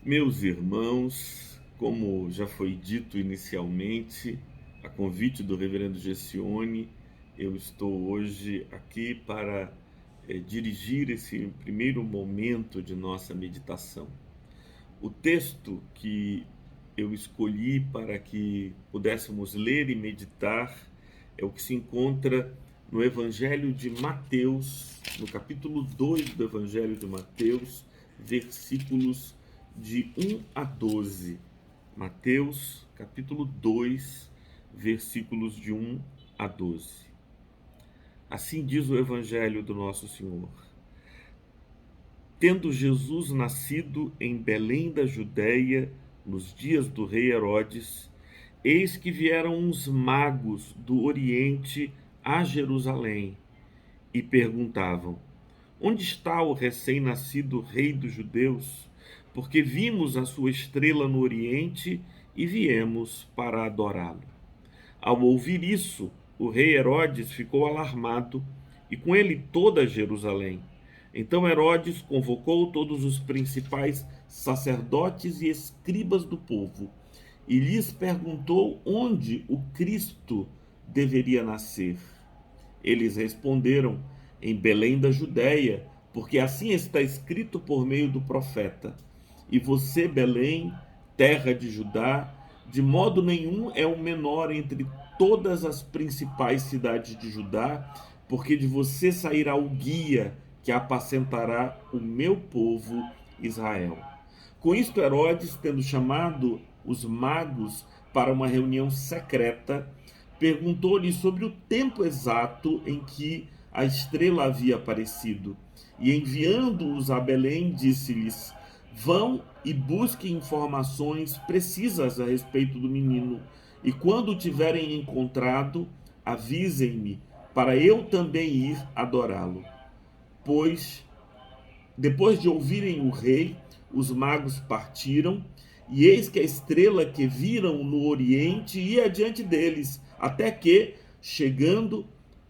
Meus irmãos, como já foi dito inicialmente, a convite do Reverendo Gessione, eu estou hoje aqui para dirigir esse primeiro momento de nossa meditação. O texto que eu escolhi para que pudéssemos ler e meditar é o que se encontra no Evangelho de Mateus, no capítulo 2 do Evangelho de Mateus, versículos de 1 a 12. Mateus, capítulo 2, versículos de 1 a 12. Assim diz o Evangelho do Nosso Senhor. Tendo Jesus nascido em Belém da Judéia, nos dias do rei Herodes, eis que vieram uns magos do Oriente a Jerusalém e perguntavam: Onde está o recém-nascido rei dos judeus? Porque vimos a sua estrela no Oriente e viemos para adorá-lo. Ao ouvir isso, o rei Herodes ficou alarmado e com ele toda Jerusalém. Então Herodes convocou todos os principais sacerdotes e escribas do povo e lhes perguntou onde o Cristo deveria nascer. Eles responderam: Em Belém da Judéia, porque assim está escrito por meio do profeta: E você, Belém, terra de Judá, de modo nenhum é o menor entre todas as principais cidades de Judá, porque de você sairá o guia que apacentará o meu povo Israel. Com isto, Herodes, tendo chamado os magos para uma reunião secreta, perguntou-lhes sobre o tempo exato em que a estrela havia aparecido. E enviando-os a Belém, disse-lhes: Vão e busquem informações precisas a respeito do menino, e quando o tiverem encontrado, avisem-me, para eu também ir adorá-lo. Pois depois de ouvirem o rei, os magos partiram, e eis que a estrela que viram no oriente ia adiante deles, até que, chegando,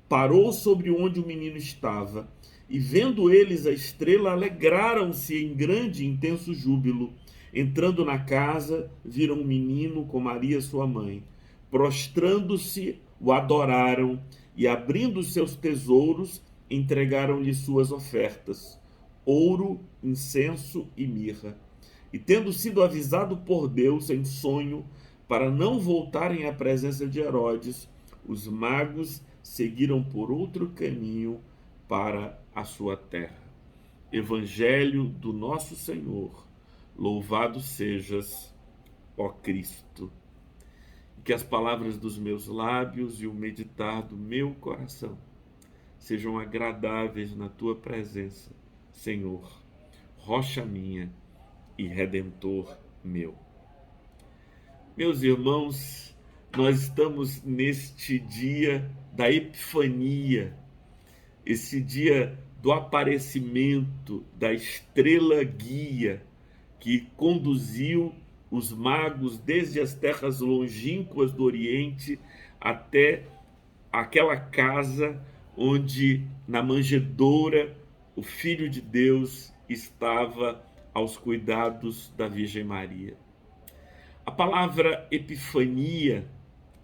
parou sobre onde o menino estava. E vendo eles a estrela, alegraram-se em grande e intenso júbilo. Entrando na casa, viram o menino com Maria, sua mãe. Prostrando-se, o adoraram e, abrindo seus tesouros, entregaram-lhe suas ofertas: ouro, incenso e mirra. E tendo sido avisado por Deus em sonho para não voltarem à presença de Herodes, os magos seguiram por outro caminho para a sua terra. Evangelho do nosso Senhor. Louvado sejas, ó Cristo. Que as palavras dos meus lábios e o meditar do meu coração sejam agradáveis na tua presença, Senhor, rocha minha e redentor meu. Meus irmãos, nós estamos neste dia da Epifania, esse dia do aparecimento da estrela guia que conduziu os magos desde as terras longínquas do Oriente até aquela casa onde, na manjedoura, o Filho de Deus estava aos cuidados da Virgem Maria. A palavra epifania,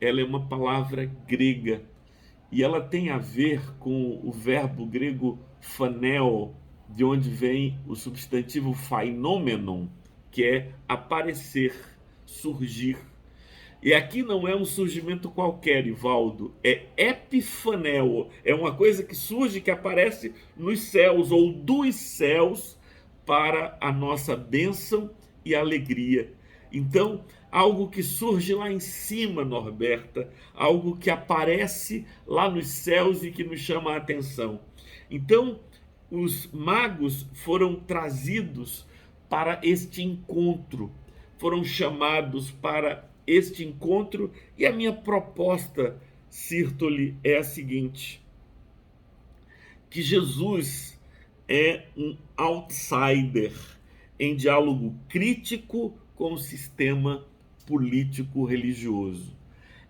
ela é uma palavra grega e ela tem a ver com o verbo grego phaneo, de onde vem o substantivo phainommenon, que é aparecer, surgir. E aqui não é um surgimento qualquer, Ivaldo, é epifanel, é uma coisa que surge, que aparece nos céus ou dos céus para a nossa bênção e alegria. Então, algo que surge lá em cima, Norberta, algo que aparece lá nos céus e que nos chama a atenção. Então, os magos foram trazidos para este encontro, foram chamados para este encontro, e a minha proposta, Sirtoli, é a seguinte: que Jesus é um outsider em diálogo crítico com o sistema político religioso.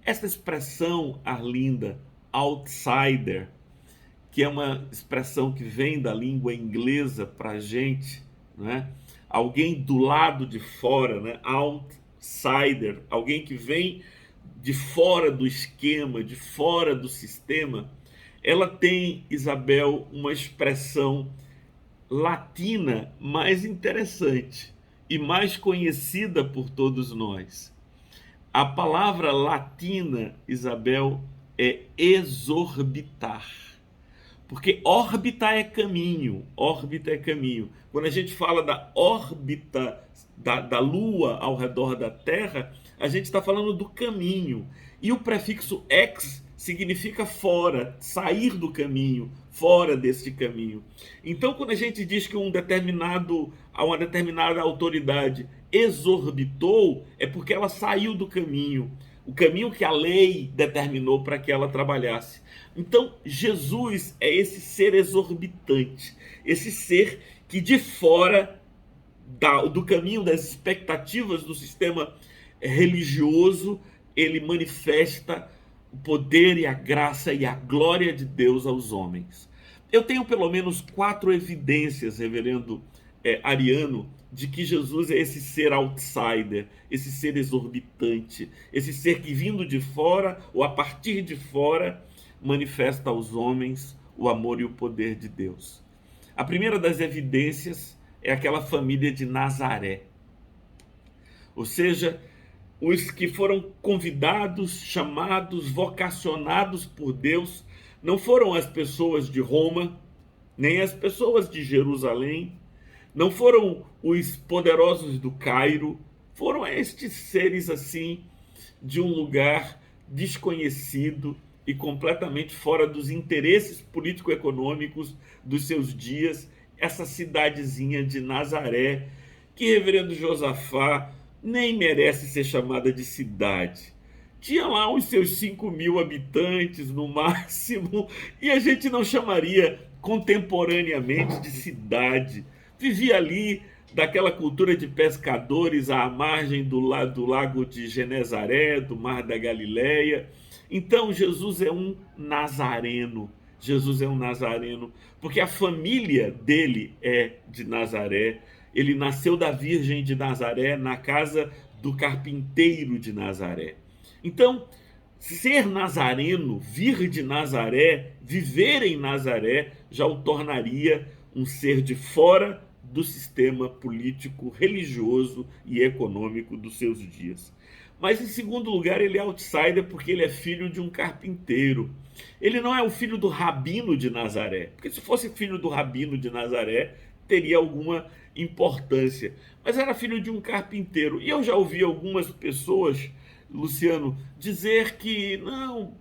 Essa expressão, Arlinda, outsider, que é uma expressão que vem da língua inglesa para a gente, não é? alguém do lado de fora, né? Outsider, alguém que vem de fora do esquema, de fora do sistema, ela tem, Isabel, uma expressão latina mais interessante e mais conhecida por todos nós. A palavra latina, Isabel, é exorbitar. Porque órbita é caminho, órbita é caminho. Quando a gente fala da órbita da Lua ao redor da Terra, a gente está falando do caminho. E o prefixo ex significa fora, sair do caminho, fora deste caminho. Então, quando a gente diz que uma determinada autoridade exorbitou, é porque ela saiu do caminho, o caminho que a lei determinou para que ela trabalhasse. Então, Jesus é esse ser exorbitante, esse ser que de fora do caminho das expectativas do sistema religioso, ele manifesta o poder e a graça e a glória de Deus aos homens. Eu tenho pelo menos 4 evidências, reverendo Ariano, de que Jesus é esse ser outsider, esse ser exorbitante, esse ser que vindo de fora ou a partir de fora manifesta aos homens o amor e o poder de Deus. A primeira das evidências é aquela família de Nazaré. Ou seja, os que foram convidados, chamados, vocacionados por Deus, não foram as pessoas de Roma, nem as pessoas de Jerusalém, não foram os poderosos do Cairo, foram estes seres assim, de um lugar desconhecido e completamente fora dos interesses político-econômicos dos seus dias, essa cidadezinha de Nazaré, que reverendo Josafá nem merece ser chamada de cidade. Tinha lá os seus 5.000 habitantes no máximo, e a gente não chamaria contemporaneamente de cidade. Vivia ali daquela cultura de pescadores à margem do lago de Genezaré, do Mar da Galileia. Então Jesus é um nazareno. Jesus é um nazareno, porque a família dele é de Nazaré. Ele nasceu da Virgem de Nazaré, na casa do carpinteiro de Nazaré. Então, ser nazareno, vir de Nazaré, viver em Nazaré, já o tornaria um ser de fora do sistema político, religioso e econômico dos seus dias. Mas, em segundo lugar, ele é outsider porque ele é filho de um carpinteiro. Ele não é o filho do rabino de Nazaré, porque se fosse filho do rabino de Nazaré, teria alguma importância. Mas era filho de um carpinteiro. E eu já ouvi algumas pessoas, Luciano, dizer que não,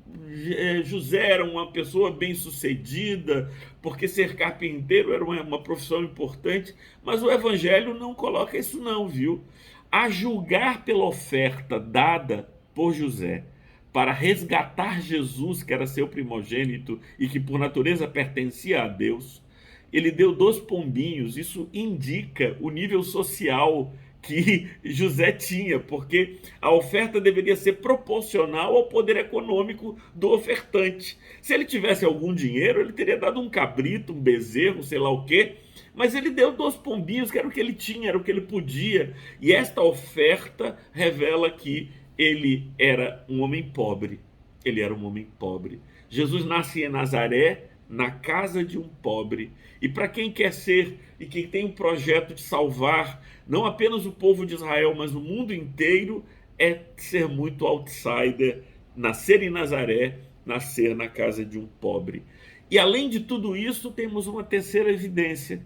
José era uma pessoa bem-sucedida, porque ser carpinteiro era uma profissão importante, mas o Evangelho não coloca isso não, viu? A julgar pela oferta dada por José para resgatar Jesus, que era seu primogênito e que por natureza pertencia a Deus, ele deu 2 pombinhos. Isso indica o nível social que José tinha, porque a oferta deveria ser proporcional ao poder econômico do ofertante. Se ele tivesse algum dinheiro, ele teria dado um cabrito, um bezerro, sei lá o quê, mas ele deu 2 pombinhos, que era o que ele tinha, era o que ele podia. E esta oferta revela que ele era um homem pobre. Ele era um homem pobre. Jesus nasce em Nazaré, na casa de um pobre. E para quem quer ser e quem tem um projeto de salvar não apenas o povo de Israel, mas o mundo inteiro, é ser muito outsider, nascer em Nazaré, nascer na casa de um pobre. E além de tudo isso, temos uma terceira evidência,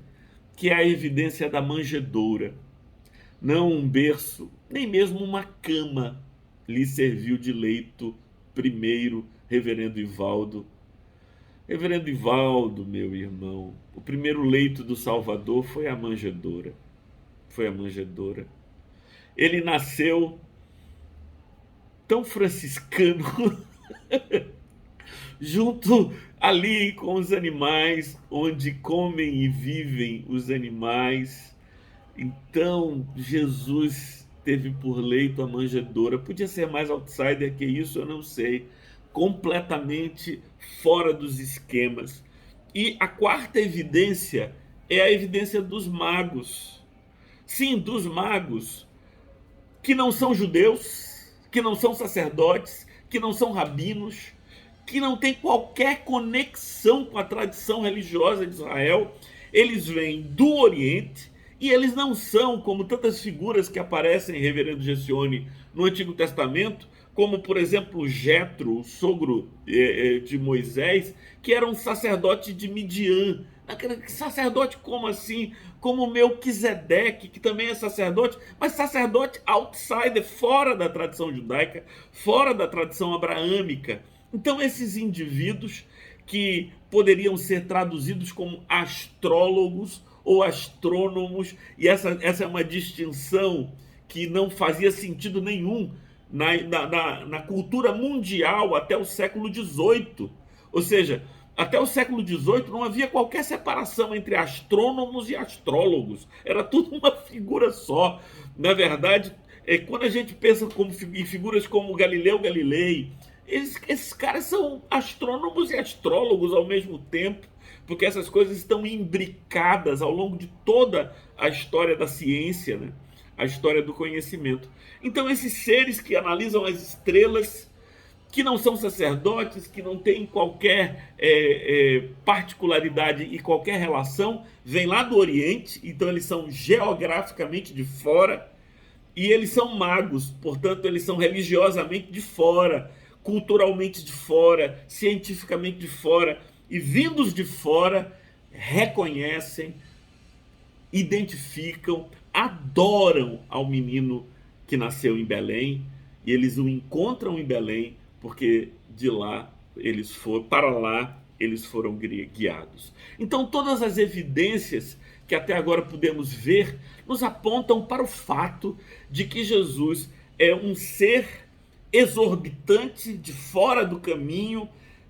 que é a evidência da manjedoura. Não um berço, nem mesmo uma cama lhe serviu de leito primeiro, reverendo Ivaldo. Reverendo Ivaldo, meu irmão, o primeiro leito do Salvador foi a manjedoura. Foi a manjedoura. Ele nasceu tão franciscano, junto ali com os animais, onde comem e vivem os animais. Então, Jesus teve por leito a manjedoura. Podia ser mais outsider que isso, eu não sei. Completamente fora dos esquemas. E a quarta evidência é a evidência dos magos. sim, dos magos, que não são judeus, que não são sacerdotes, que não são rabinos, que não têm qualquer conexão com a tradição religiosa de Israel. Eles vêm do Oriente e eles não são como tantas figuras que aparecem em Reverendo Gessione no Antigo Testamento, como por exemplo Jetro, o sogro de Moisés, que era um sacerdote de Midian. Sacerdote como assim? Como Melquisedeque, que também é sacerdote, mas sacerdote outsider, fora da tradição judaica, fora da tradição abraâmica. Então esses indivíduos que poderiam ser traduzidos como astrólogos ou astrônomos, e essa é uma distinção que não fazia sentido nenhum na cultura mundial até o século XVIII. Ou seja, até o século XVIII não havia qualquer separação entre astrônomos e astrólogos. Era tudo uma figura só. Na verdade, quando a gente pensa em figuras como Galileu Galilei, esses caras são astrônomos e astrólogos ao mesmo tempo, porque essas coisas estão imbricadas ao longo de toda a história da ciência, né? A história do conhecimento. Então esses seres que analisam as estrelas, que não são sacerdotes, que não têm qualquer particularidade e qualquer relação, vêm lá do Oriente, então eles são geograficamente de fora, e eles são magos, portanto eles são religiosamente de fora, culturalmente de fora, cientificamente de fora, e vindos de fora, reconhecem, identificam, adoram ao menino que nasceu em Belém, e eles o encontram em Belém, porque de lá para lá eles foram guiados. Então todas as evidências que até agora pudemos ver nos apontam para o fato de que Jesus é um ser exorbitante, de fora do caminho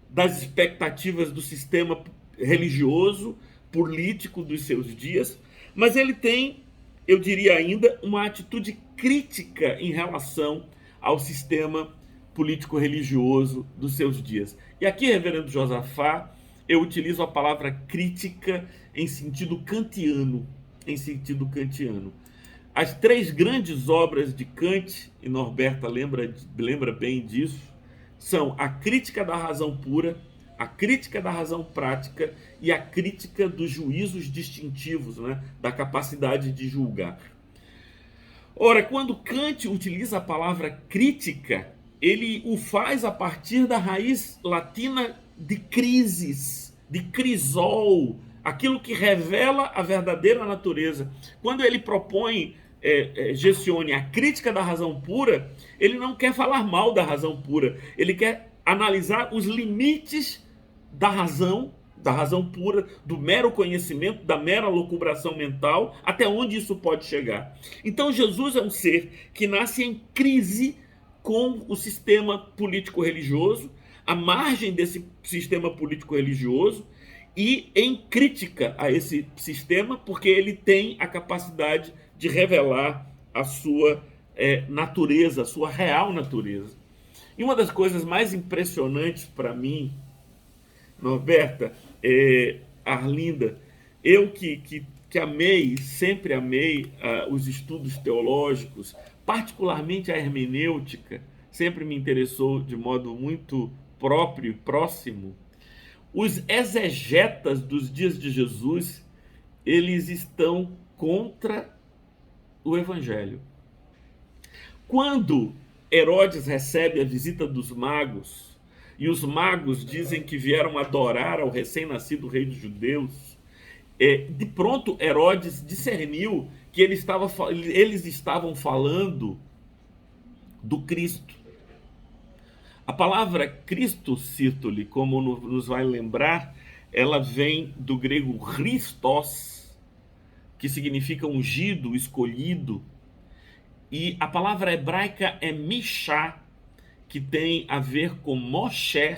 das expectativas do sistema religioso, político dos seus dias, mas ele tem, eu diria ainda, uma atitude crítica em relação ao sistema político-religioso dos seus dias. E aqui, reverendo Josafá, eu utilizo a palavra crítica em sentido kantiano, As três grandes obras de Kant, e Norberta lembra bem disso, são a crítica da razão pura, a crítica da razão prática e a crítica dos juízos distintivos, né, da capacidade de julgar. Ora, quando Kant utiliza a palavra crítica, ele o faz a partir da raiz latina de crisis, de crisol, aquilo que revela a verdadeira natureza. Quando ele propõe Gessione a crítica da razão pura, ele não quer falar mal da razão pura, ele quer analisar os limites da razão pura, do mero conhecimento, da mera locubração mental, até onde isso pode chegar. Então Jesus é um ser que nasce em crise com o sistema político-religioso, à margem desse sistema político-religioso, e em crítica a esse sistema, porque ele tem a capacidade de revelar a sua natureza, a sua real natureza. E uma das coisas mais impressionantes para mim, Norberta, Arlinda, eu que amei, sempre amei os estudos teológicos, particularmente a hermenêutica, sempre me interessou de modo muito próprio e próximo. Os exegetas dos dias de Jesus, eles estão contra o Evangelho. Quando Herodes recebe a visita dos magos, e os magos dizem que vieram adorar ao recém-nascido rei dos judeus, de pronto Herodes discerniu que eles estavam falando do Cristo. A palavra Cristo, cito-lhe, como nos vai lembrar, ela vem do grego Christos, que significa ungido, escolhido, e a palavra hebraica é Mishá, que tem a ver com Moshe,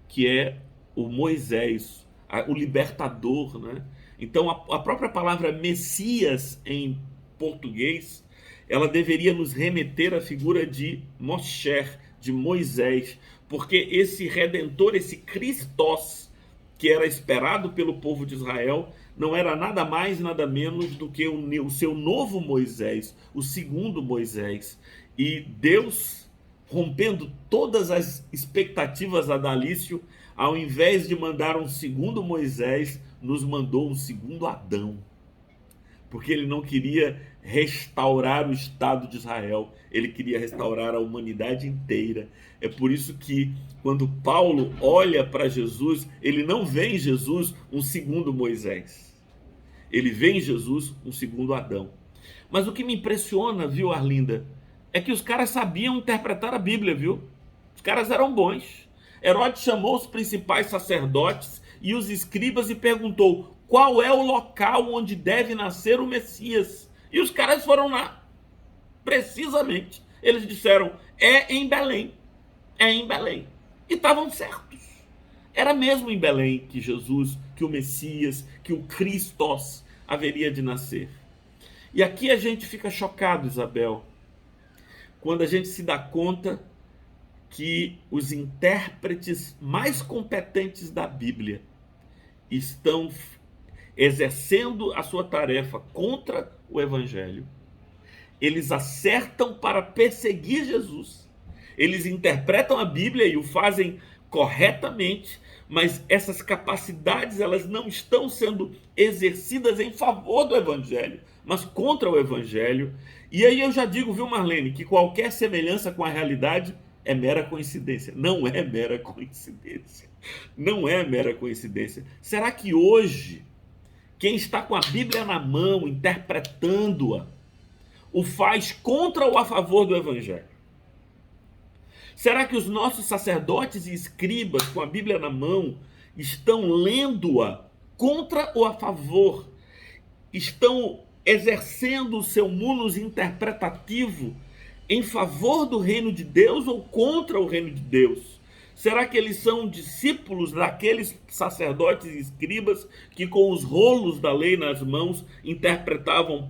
que é o Moisés, o libertador, né? Então a própria palavra Messias em português, ela deveria nos remeter à figura de Moshe, de Moisés, porque esse redentor, esse Christos, que era esperado pelo povo de Israel, não era nada mais, nada menos do que o seu novo Moisés, o segundo Moisés. E Deus, rompendo todas as expectativas adalício, ao invés de mandar um segundo Moisés, nos mandou um segundo Adão, porque ele não queria restaurar o Estado de Israel, ele queria restaurar a humanidade inteira. É por isso que, quando Paulo olha para Jesus, ele não vê em Jesus um segundo Moisés, ele vê em Jesus um segundo Adão. Mas o que me impressiona, viu, Arlinda, é que os caras sabiam interpretar a Bíblia, viu? Os caras eram bons. Herodes chamou os principais sacerdotes e os escribas e perguntou: qual é o local onde deve nascer o Messias? E os caras foram lá, precisamente. Eles disseram: é em Belém. É em Belém. E estavam certos. Era mesmo em Belém que Jesus, que o Messias, que o Christos haveria de nascer. E aqui a gente fica chocado, Isabel, quando a gente se dá conta que os intérpretes mais competentes da Bíblia estão exercendo a sua tarefa contra o Evangelho. Eles acertam para perseguir Jesus. Eles interpretam a Bíblia e o fazem corretamente, mas essas capacidades, elas não estão sendo exercidas em favor do Evangelho, mas contra o Evangelho. E aí eu já digo, viu, Marlene, que qualquer semelhança com a realidade é mera coincidência. Não é mera coincidência. Não é mera coincidência. Será que hoje, quem está com a Bíblia na mão, interpretando-a, o faz contra ou a favor do Evangelho? Será que os nossos sacerdotes e escribas com a Bíblia na mão estão lendo-a contra ou a favor? Estão exercendo o seu munus interpretativo em favor do reino de Deus ou contra o reino de Deus? Será que eles são discípulos daqueles sacerdotes e escribas que, com os rolos da lei nas mãos, interpretavam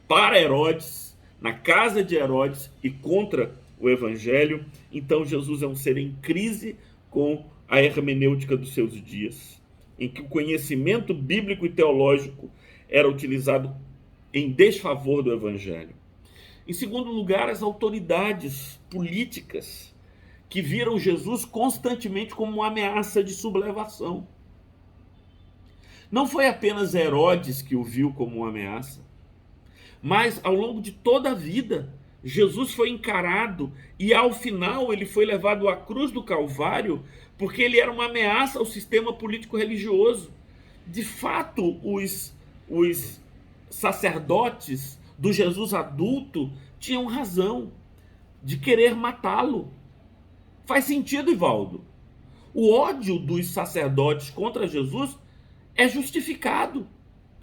para Herodes, na casa de Herodes e contra o Evangelho? Então Jesus é um ser em crise com a hermenêutica dos seus dias, em que o conhecimento bíblico e teológico era utilizado em desfavor do Evangelho. Em segundo lugar, as autoridades políticas, que viram Jesus constantemente como uma ameaça de sublevação. Não foi apenas Herodes que o viu como uma ameaça, mas ao longo de toda a vida, Jesus foi encarado e ao final ele foi levado à cruz do Calvário porque ele era uma ameaça ao sistema político-religioso. De fato, os sacerdotes do Jesus adulto tinham razão de querer matá-lo. Faz sentido, Ivaldo. O ódio dos sacerdotes contra Jesus é justificado.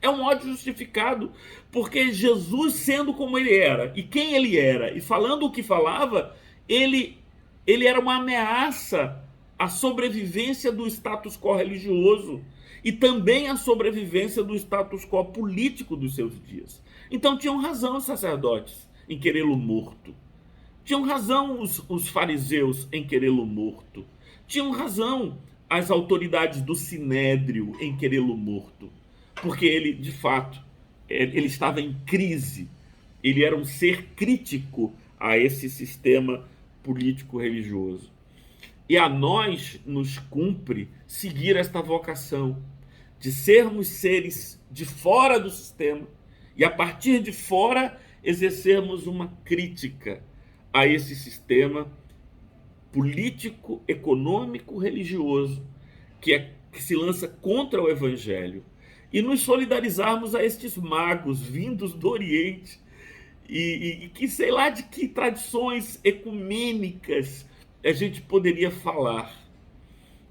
É um ódio justificado, porque Jesus, sendo como ele era, e quem ele era, e falando o que falava, ele era uma ameaça à sobrevivência do status quo religioso e também à sobrevivência do status quo político dos seus dias. Então tinham razão os sacerdotes em querê-lo morto. Tinham razão os fariseus em querê-lo morto. Tinham razão as autoridades do Sinédrio em querê-lo morto. Porque ele, de fato, ele estava em crise. Ele era um ser crítico a esse sistema político-religioso. E a nós nos cumpre seguir esta vocação de sermos seres de fora do sistema e, a partir de fora, exercermos uma crítica a esse sistema político, econômico, religioso que se lança contra o Evangelho, e nos solidarizarmos a estes magos vindos do Oriente e que sei lá de que tradições ecumênicas a gente poderia falar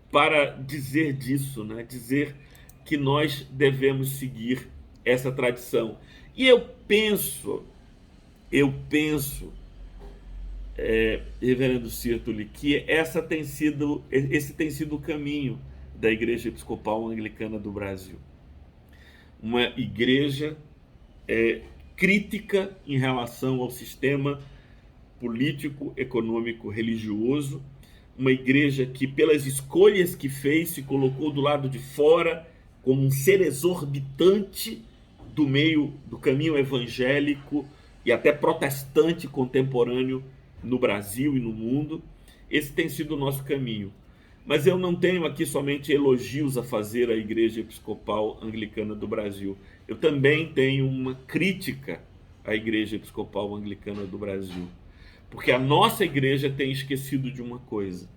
para dizer disso, né? Dizer que nós devemos seguir essa tradição. E eu penso, reverendo Sirtuli, que esse tem sido o caminho da Igreja Episcopal Anglicana do Brasil. Uma igreja crítica em relação ao sistema político, econômico, religioso, uma igreja que, pelas escolhas que fez, se colocou do lado de fora como um ser exorbitante do meio do caminho evangélico e até protestante contemporâneo no Brasil e no mundo. Esse tem sido o nosso caminho. Mas eu não tenho aqui somente elogios a fazer à Igreja Episcopal Anglicana do Brasil. Eu também tenho uma crítica à Igreja Episcopal Anglicana do Brasil. Porque a nossa igreja tem esquecido de uma coisa.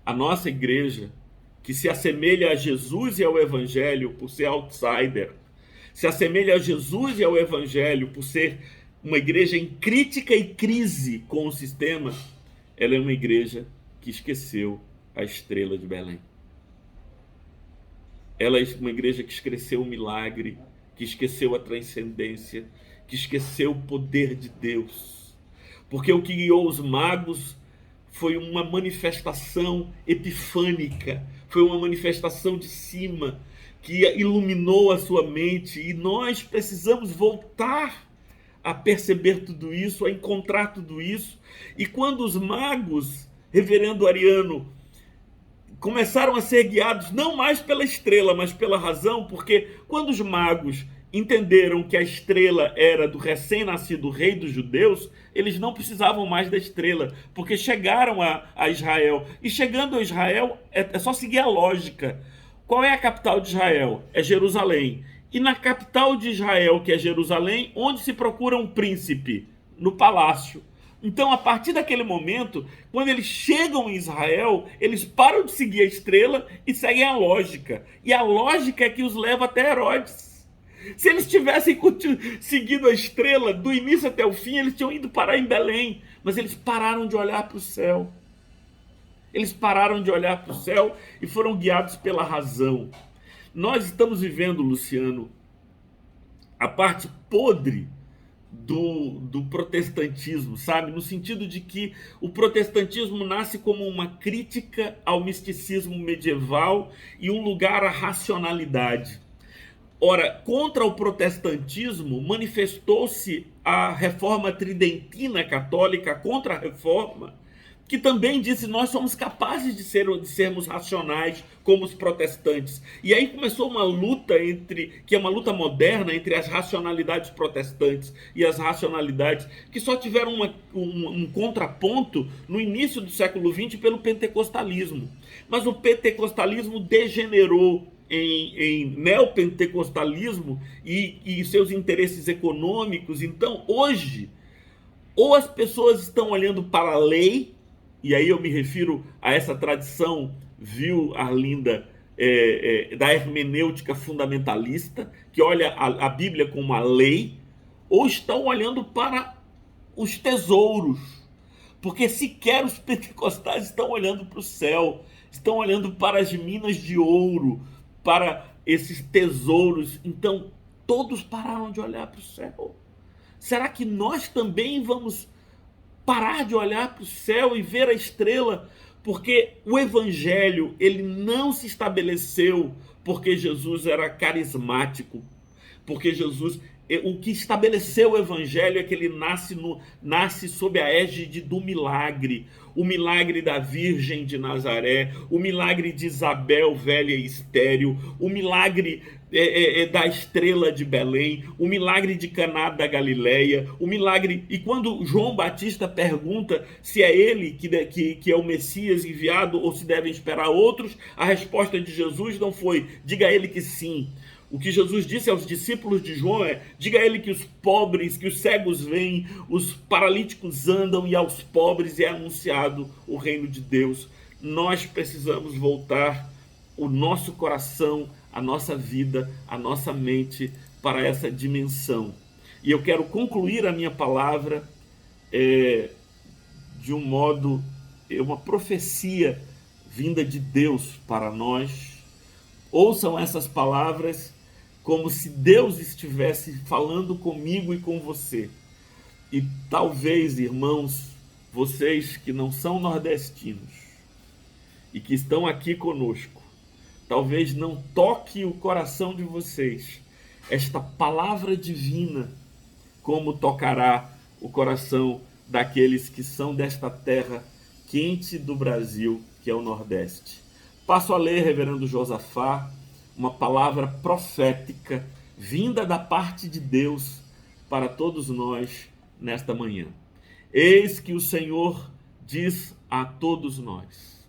A nossa igreja, que se assemelha a Jesus e ao Evangelho por ser outsider, se assemelha a Jesus e ao Evangelho por ser uma igreja em crítica e crise com o sistema, ela é uma igreja que esqueceu a estrela de Belém. Ela é uma igreja que esqueceu o milagre, que esqueceu a transcendência, que esqueceu o poder de Deus. Porque o que guiou os magos foi uma manifestação epifânica, foi uma manifestação de cima, que iluminou a sua mente, e nós precisamos voltar a perceber tudo isso, a encontrar tudo isso. E quando os magos, reverendo Ariano, começaram a ser guiados não mais pela estrela, mas pela razão, porque quando os magos entenderam que a estrela era do recém-nascido rei dos judeus, eles não precisavam mais da estrela, porque chegaram a Israel. E chegando a Israel, é só seguir a lógica. Qual é a capital de Israel? É Jerusalém. E na capital de Israel, que é Jerusalém, onde se procura um príncipe? No palácio. Então, a partir daquele momento, quando eles chegam em Israel, eles param de seguir a estrela e seguem a lógica. E a lógica é que os leva até Herodes. Se eles tivessem seguido a estrela do início até o fim, eles tinham ido parar em Belém. Mas eles pararam de olhar para o céu. Eles pararam de olhar para o céu e foram guiados pela razão. Nós estamos vivendo, Luciano, a parte podre do protestantismo, sabe? No sentido de que o protestantismo nasce como uma crítica ao misticismo medieval e um lugar à racionalidade. Ora, contra o protestantismo manifestou-se a reforma tridentina católica, a contra-reforma, que também disse: nós somos capazes de sermos racionais como os protestantes. E aí começou uma luta que é uma luta moderna entre as racionalidades protestantes e as racionalidades que só tiveram um contraponto no início do século XX pelo pentecostalismo. Mas o pentecostalismo degenerou em neopentecostalismo e seus interesses econômicos. Então, hoje, ou as pessoas estão olhando para a lei, e aí eu me refiro a essa tradição, viu, Arlinda, da hermenêutica fundamentalista, que olha a Bíblia como a lei, ou estão olhando para os tesouros, porque sequer os pentecostais estão olhando para o céu, estão olhando para as minas de ouro, para esses tesouros. Então, todos pararam de olhar para o céu. Será que nós também vamos parar de olhar para o céu e ver a estrela? Porque o evangelho, ele não se estabeleceu porque Jesus era carismático, porque Jesus, o que estabeleceu o evangelho é que ele nasce sob a égide do milagre. O milagre da Virgem de Nazaré, o milagre de Isabel, velha e estéril, o milagre da estrela de Belém, o milagre de Caná da Galileia, o milagre... E quando João Batista pergunta se é ele que é o Messias enviado ou se devem esperar outros, a resposta de Jesus não foi: diga a ele que sim. O que Jesus disse aos discípulos de João é: diga a ele que os pobres, que os cegos veem, os paralíticos andam, e aos pobres é anunciado o reino de Deus. Nós precisamos voltar o nosso coração, a nossa vida, a nossa mente para essa dimensão. E eu quero concluir a minha palavra de um modo, uma profecia vinda de Deus para nós. Ouçam essas palavras como se Deus estivesse falando comigo e com você. E talvez, irmãos, vocês que não são nordestinos e que estão aqui conosco, talvez não toque o coração de vocês esta palavra divina, como tocará o coração daqueles que são desta terra quente do Brasil, que é o Nordeste. Passo a ler, reverendo Josafá, uma palavra profética vinda da parte de Deus para todos nós nesta manhã. Eis que o Senhor diz a todos nós: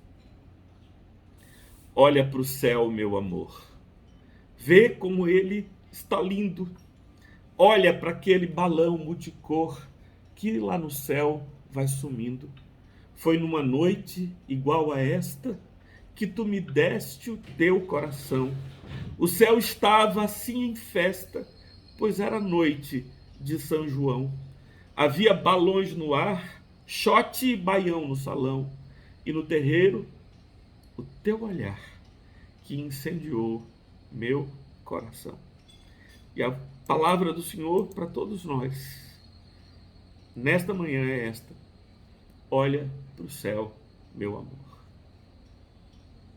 olha para o céu, meu amor, vê como ele está lindo. Olha para aquele balão multicor que lá no céu vai sumindo. Foi numa noite igual a esta que tu me deste o teu coração. O céu estava assim em festa, pois era noite de São João. Havia balões no ar, xote e baião no salão, e no terreiro o teu olhar que incendiou meu coração. E a palavra do Senhor para todos nós nesta manhã é esta: olha para o céu, meu amor.